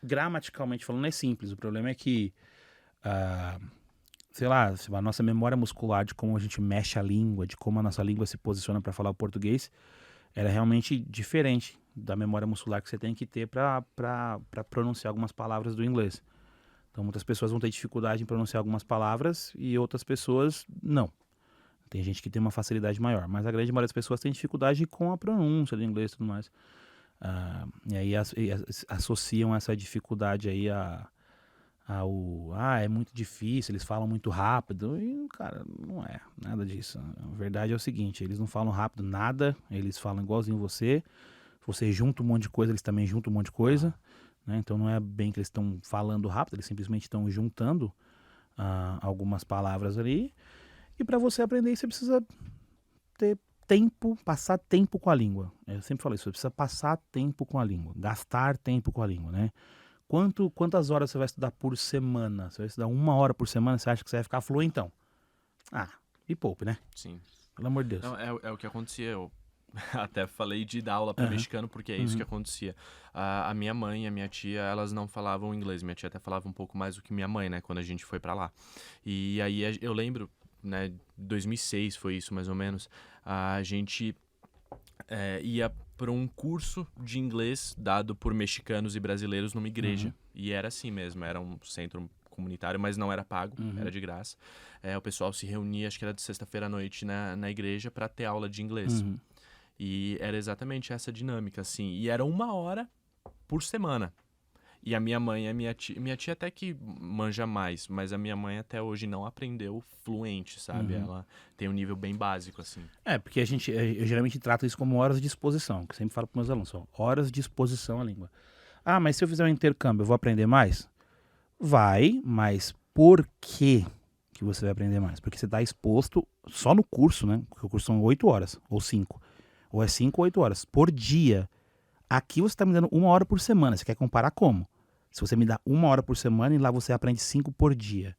gramaticalmente falando, é simples. O problema é que, ah, sei lá, a nossa memória muscular de como a gente mexe a língua, de como a nossa língua se posiciona para falar o português, ela é realmente diferente da memória muscular que você tem que ter para pronunciar algumas palavras do inglês. Então, muitas pessoas vão ter dificuldade em pronunciar algumas palavras e outras pessoas não. Tem gente que tem uma facilidade maior, mas a grande maioria das pessoas tem dificuldade com a pronúncia do inglês e tudo mais. E aí associam essa dificuldade aí é muito difícil, eles falam muito rápido. E, cara, não é nada disso. A verdade é o seguinte, eles não falam rápido nada, eles falam igualzinho você. Você junta um monte de coisa, eles também juntam um monte de coisa. Né? Então não é bem que eles estão falando rápido, eles simplesmente estão juntando algumas palavras ali. E para você aprender, você precisa ter tempo, passar tempo com a língua. Eu sempre falo isso, você precisa passar tempo com a língua, gastar tempo com a língua, né? Quantas horas você vai estudar por semana? Você vai estudar 1 hora por semana, você acha que você vai ficar fluentão? Me poupe, né? Sim. Pelo amor de Deus. Não, é o que acontecia. Eu até falei de dar aula para mexicano, porque é isso que acontecia. A minha mãe e a minha tia, elas não falavam inglês. Minha tia até falava um pouco mais do que minha mãe, né? Quando a gente foi para lá. E aí eu lembro, né? 2006 foi isso, mais ou menos. A gente ia para um curso de inglês dado por mexicanos e brasileiros numa igreja. E era assim mesmo, era um centro comunitário, mas não era pago, era de graça. O pessoal se reunia, acho que era de sexta-feira à noite na igreja para ter aula de inglês. E era exatamente essa dinâmica, assim. E era 1 hora por semana. E a minha mãe e a minha tia até que manja mais, mas a minha mãe até hoje não aprendeu fluente, sabe? Ela tem um nível bem básico, assim. Porque eu geralmente trato isso como horas de exposição, que eu sempre falo para meus alunos, são horas de exposição à língua. Mas se eu fizer um intercâmbio, eu vou aprender mais? Vai, mas por que você vai aprender mais? Porque você está exposto só no curso, né? Porque o curso são 8 horas, ou 5. Ou é 5 ou 8 horas por dia. Aqui você está me dando 1 hora por semana. Você quer comparar como? Se você me dá 1 hora por semana e lá você aprende 5 por dia.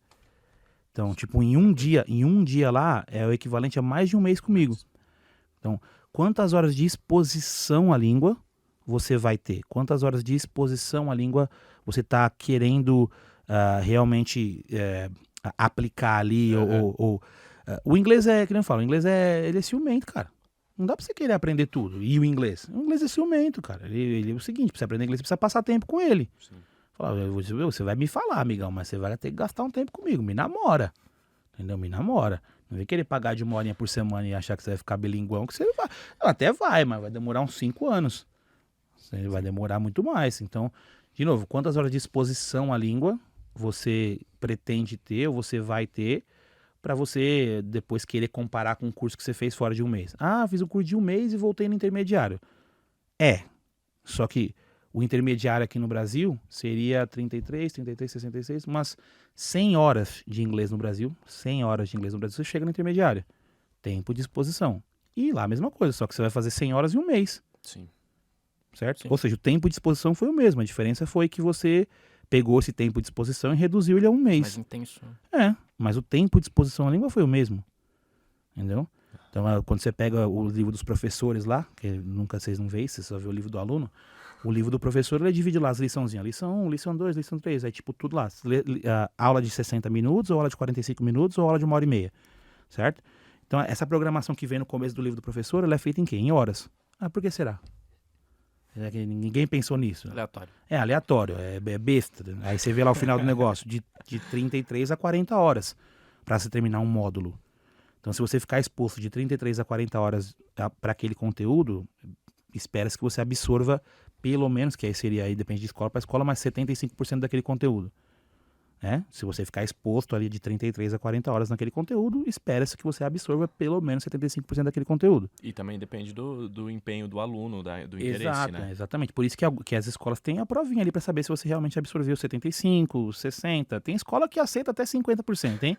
Então, tipo, em um dia lá é o equivalente a mais de um mês comigo. Então, quantas horas de exposição à língua você vai ter? Quantas horas de exposição à língua você está querendo realmente aplicar ali? O inglês que nem eu falo, o inglês ele é ciumento, cara. Não dá pra você querer aprender tudo. E o inglês é ciumento, cara. Ele é o seguinte, pra você aprender inglês, você precisa passar tempo com ele. Sim. Fala, você vai me falar, amigão, mas você vai ter que gastar um tempo comigo. Me namora. Entendeu? Me namora. Não vem querer pagar de 1 horinha por semana e achar que você vai ficar bilinguão, que você vai. Até vai, mas vai demorar uns 5 anos. Você vai demorar muito mais. Então, de novo, quantas horas de exposição à língua você pretende ter ou você vai ter para você depois querer comparar com o curso que você fez fora de um mês? Fiz o curso de um mês e voltei no intermediário. Só que o intermediário aqui no Brasil seria 33, 66, umas 100 horas de inglês no Brasil. 100 horas de inglês no Brasil, você chega no intermediário. Tempo de exposição. E lá a mesma coisa, só que você vai fazer 100 horas em um mês. Sim. Certo? Sim. Ou seja, o tempo de exposição foi o mesmo. A diferença foi que você pegou esse tempo de exposição e reduziu ele a um mês. Mais intenso. Mas o tempo de exposição à língua foi o mesmo. Entendeu? Então, quando você pega o livro dos professores lá, que nunca vocês não veem, você só vê o livro do aluno, o livro do professor, ele divide lá as liçãozinhas. Lição 1, lição 2, lição 3, aí tipo tudo lá. Aula de 60 minutos, ou aula de 45 minutos, ou aula de 1h30, certo? Então, essa programação que vem no começo do livro do professor, ela é feita em quê? Em horas. Por que será? Ninguém pensou nisso. Aleatório. É aleatório, é besta. Aí você vê lá o final do negócio, de 33 a 40 horas para você terminar um módulo. Então, se você ficar exposto de 33 a 40 horas para aquele conteúdo, espera-se que você absorva pelo menos, que aí seria, aí depende de escola para escola, mas 75% daquele conteúdo. Se você ficar exposto ali de 33 a 40 horas naquele conteúdo, espera-se que você absorva pelo menos 75% daquele conteúdo. E também depende do empenho do aluno, do interesse, né? Exatamente. Por isso que as escolas têm a provinha ali para saber se você realmente absorveu 75%, 60%. Tem escola que aceita até 50%, hein?